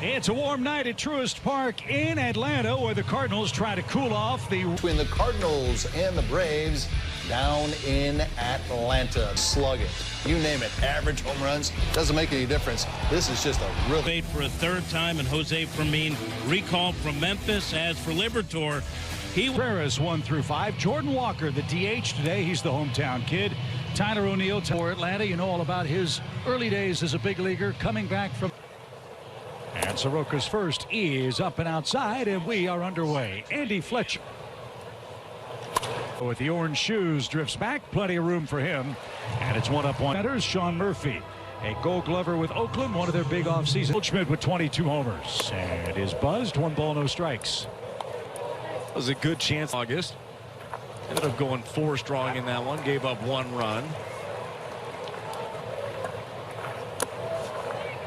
It's a warm night at Truist Park in Atlanta, where the Cardinals try to cool off between the Cardinals and the Braves down in Atlanta. Slug it. You name it. Average home runs. Doesn't make any difference. This is just a real... Made for a third time, and Jose Fermin recalled from Memphis. As for Liberatore, Ferris 1 through 5. Jordan Walker, the DH today. He's the hometown kid. Tyler O'Neill for Atlanta. You know all about his early days as a big leaguer, coming back from... And Soroka's first is up and outside, and we are underway. Andy Fletcher with the orange shoes drifts back. Plenty of room for him. And it's 1-1. Batters Sean Murphy, a Gold Glover with Oakland, one of their big offseason. Goldschmidt with 22 homers and is buzzed. 1 ball, no strikes. That was a good chance. August ended up going 4 strong in that one. Gave up 1 run.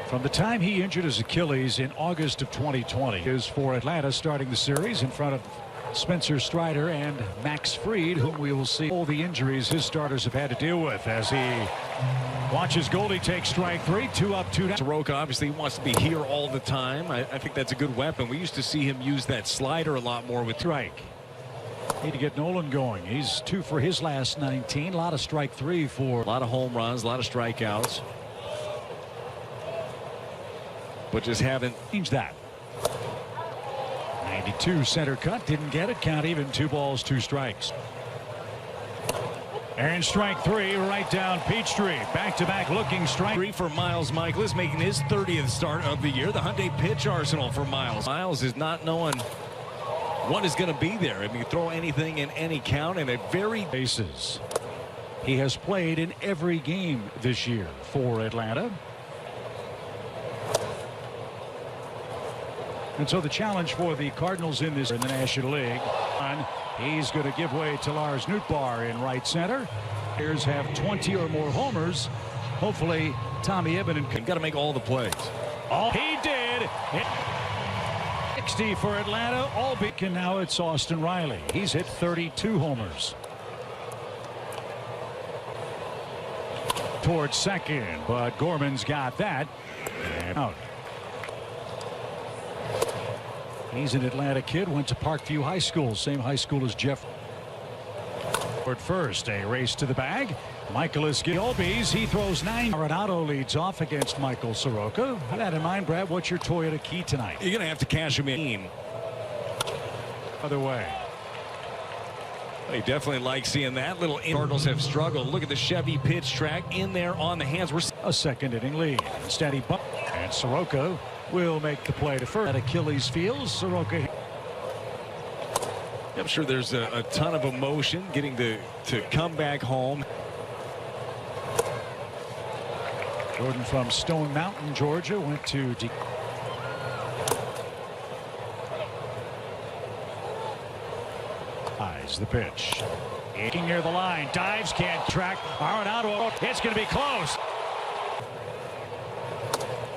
From the time he injured his Achilles in August of 2020 is for Atlanta, starting the series in front of Spencer Strider and Max Fried, whom we will see all the injuries his starters have had to deal with as he watches Goldie take strike 3. 2 up, 2 down. Soroka obviously wants to be here all the time. I think that's a good weapon. We used to see him use that slider a lot more with strike. Need to get Nolan going. He's 2 for his last 19. A lot of strike 3 for a lot of home runs, a lot of strikeouts. But just haven't changed that. 92 center cut, didn't get it. Count even. 2 balls, 2 strikes. And strike 3 right down Peachtree. Back-to-back looking strike 3 for Miles Michaelis, making his 30th start of the year. The Hyundai pitch arsenal for Miles. Miles is not knowing what is going to be there. I mean, throw anything in any count, and a very bases. He has played in every game this year for Atlanta. And so the challenge for the Cardinals in the National League. He's going to give way to Lars Nootbaar in right center. Players have 20 or more homers. Hopefully Tommy Ebenen can... Got to make all the plays. Oh, he did. 60 for Atlanta. All big. And now it's Austin Riley. He's hit 32 homers. Towards second, but Gorman's got that. And out. He's an Atlanta kid, went to Parkview High School, same high school as Jeff. At first, a race to the bag. Michaelis Gilbies, he throws 9. Arenado leads off against Michael Soroka. With that in mind, Brad, what's your Toyota key tonight? You're going to have to cash him in. Other way. He definitely likes seeing that. Little Cardinals have struggled. Look at the Chevy pitch track in there on the hands. We're a second inning lead. Steady bump. And Soroka will make the play to first. At Achilles feels Soroka. I'm sure there's a ton of emotion getting to come back home. Jordan from Stone Mountain, Georgia, went to eyes the pitch. Near the line, dives, can't track. Arenado, it's going to be close.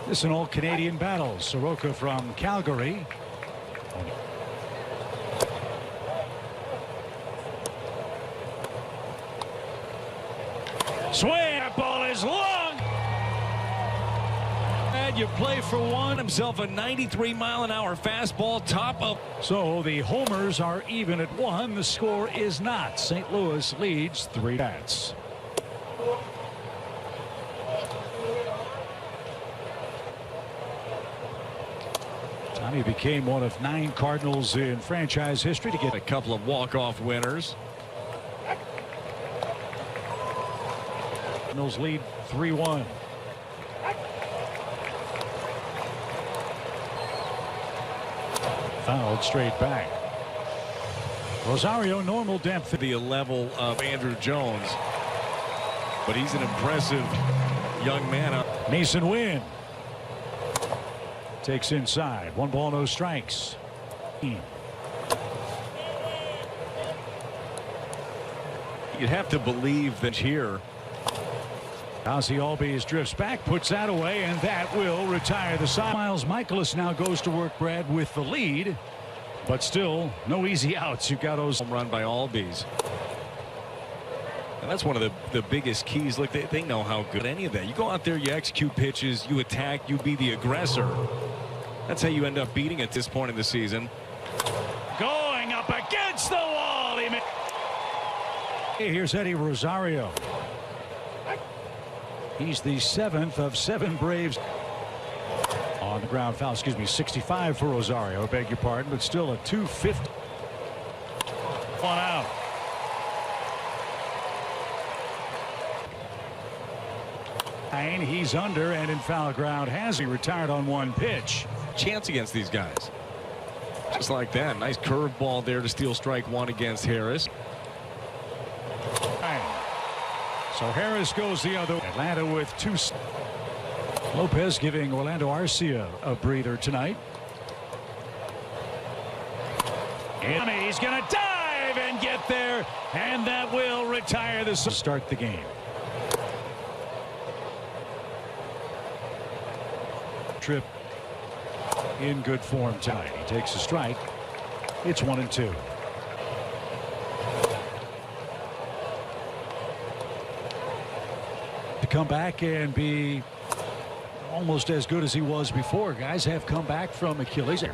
This is an all-Canadian battle. Soroka from Calgary. Swing, that ball is long. And you play for one. Himself a 93-mile-an-hour fastball, top of. So the homers are even at 1. The score is not. St. Louis leads 3 bats. He became one of 9 Cardinals in franchise history to get a couple of walk-off winners. Cardinals lead 3-1. Fouled straight back. Rosario normal depth at the level of Andrew Jones, but he's an impressive young man. Mason Wynn takes inside. 1 ball, no strikes. You'd have to believe that here. Ozzie Albies drifts back, puts that away, and that will retire the side. Miles Michaelis now goes to work, Brad, with the lead, but still no easy outs. You've got those. Home run by Albies. And that's one of the biggest keys. Look, they know how good any of that. You go out there, you execute pitches, you attack, you be the aggressor. That's how you end up beating at this point in the season. Going up against the wall. Here's Eddie Rosario. He's the 7th of 7 Braves on the ground foul. 65 for Rosario. I beg your pardon, but still a 250. One out. And he's under and in foul ground. Has he retired on 1 pitch? Chance against these guys. Just like that. Nice curveball there to steal strike 1 against Harris. So Harris goes the other. Atlanta with 2. Lopez giving Orlando Arcia a breather tonight. And he's going to dive and get there, and that will retire the start the game. Trip in good form tonight. He takes a strike. It's 1-2. To come back and be almost as good as he was before. Guys have come back from Achilles.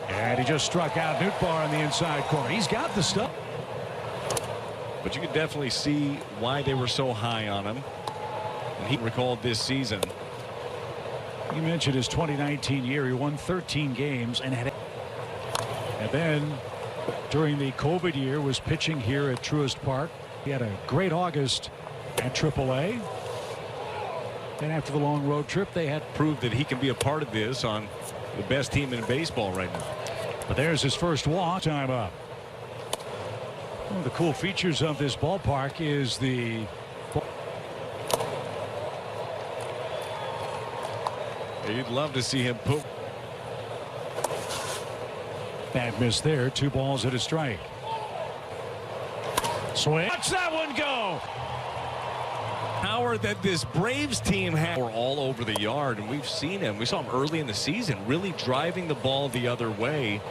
And he just struck out Nootbaar on the inside corner. He's got the stuff. But you can definitely see why they were so high on him. And he recalled this season. You mentioned his 2019 year. He won 13 games and then during the COVID year was pitching here at Truist Park. He had a great August at AAA. And after the long road trip, they had proved that he can be a part of this on the best team in baseball right now. But there's his first walk. Time up. One of the cool features of this ballpark is the you'd love to see him poop. Bad miss there. 2 balls and a strike. Swing. Watch that one go. Power that this Braves team had all over the yard, and we've seen him. We saw him early in the season really driving the ball the other way.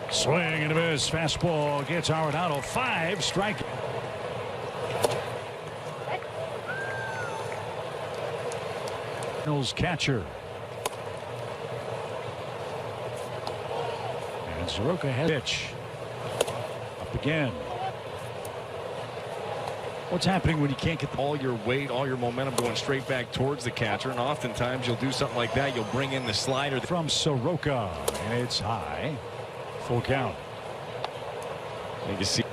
Swing and a miss. Fastball gets Arenado. 5 strike. Cardinals catcher. And Soroka has pitch. Up again. What's happening when you can't get all your weight, all your momentum going straight back towards the catcher, and oftentimes you'll do something like that. You'll bring in the slider from Soroka, and it's high. Full count. You can see.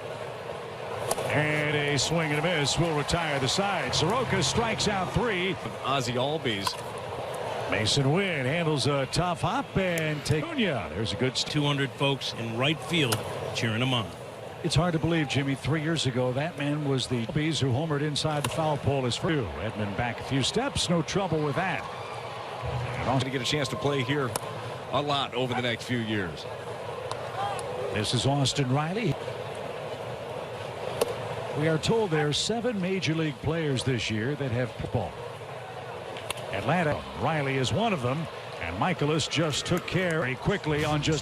And a swing and a miss will retire the side. Soroka strikes out 3. Ozzie Albies. Mason Wynn handles a tough hop and take. There's a good 200 folks in right field cheering him on. It's hard to believe, Jimmy, 3 years ago that man was the Albies who homered inside the foul pole as for Edmund back a few steps. No trouble with that. And also to get a chance to play here a lot over the next few years. This is Austin Riley. We are told there are 7 major league players this year that have football. Atlanta. Riley is one of them, and Michaelis just took care very quickly on just